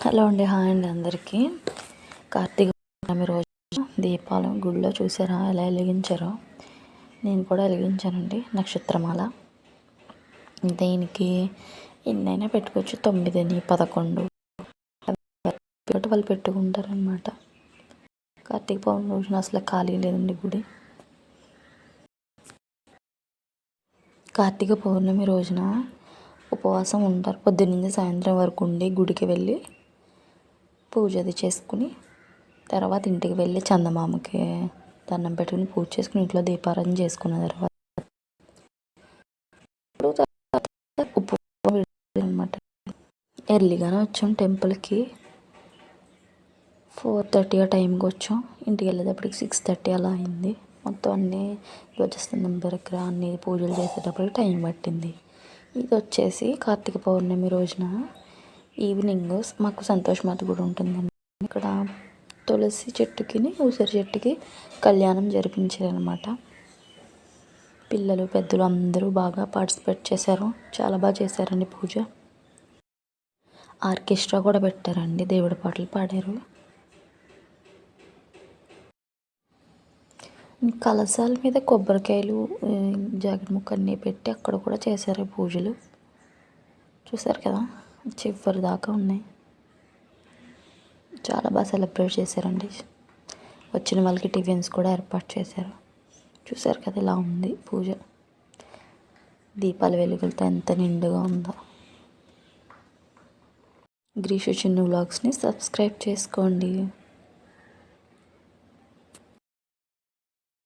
Hello అండి, hi అండి అందరికీ. కార్తీక పౌర్ణమి రోజు దీపాలు గుడిలో చూసారా ఎలా వెలిగించారో? నేను కూడా వెలిగించానండి. నక్షత్రమాల దీనికి ఎన్నైనా పెట్టుకోవచ్చు, 9, 11 వాళ్ళు పెట్టుకుంటారనమాట. కార్తీక పౌర్ణమి రోజున అసలు ఖాళీ లేదండి గుడి. కార్తీక పౌర్ణమి రోజున ఉపవాసం ఉంటారు. పొద్దున్నుంచి సాయంత్రం వరకు ఉండి గుడికి వెళ్ళి పూజ అది చేసుకుని తర్వాత ఇంటికి వెళ్ళి చందమామకి దండం పెట్టుకుని పూజ చేసుకుని ఇంట్లో దీపారాధన చేసుకున్న తర్వాత ఉపవాసం అనమాట. ఎర్లీగానే వచ్చాం టెంపుల్కి. 4:30 ఆ టైంకి వచ్చాం. ఇంటికి వెళ్ళేటప్పటికి 6:30 అలా అయింది. మొత్తం అన్నీ ధ్వజస్తంభం దగ్గర అన్ని పూజలు చేసేటప్పటికి టైం పట్టింది. ఇది వచ్చేసి కార్తీక పౌర్ణమి రోజున ఈవినింగ్ మాకు సంతోషమాత గుడి ఉంటుందండి. ఇక్కడ తులసి చెట్టుకి ఉసిరి చెట్టుకి కళ్యాణం జరిపించారనమాట. పిల్లలు పెద్దలు అందరూ బాగా పార్టిసిపేట్ చేశారు. చాలా బాగా చేశారండి పూజ. ఆర్కెస్ట్రా కూడా పెట్టారండి, దేవుడి పాటలు పాడారు. కలశాల మీద కొబ్బరికాయలు జాకెట్ ముక్క అన్నీ పెట్టి అక్కడ కూడా చేశారు పూజలు. చూసారు కదా, చివరి దాకా ఉన్నాయి. చాలా బాగా సెలబ్రేట్ చేశారండి. వచ్చిన వాళ్ళకి టిఫిన్స్ కూడా ఏర్పాటు చేశారు. చూసారు కదా ఇలా ఉంది పూజ. దీపాల వెలుగులతో ఎంత నిండుగా ఉందో. గ్రీషు చిన్ను వ్లాగ్స్ని సబ్స్క్రైబ్ చేసుకోండి.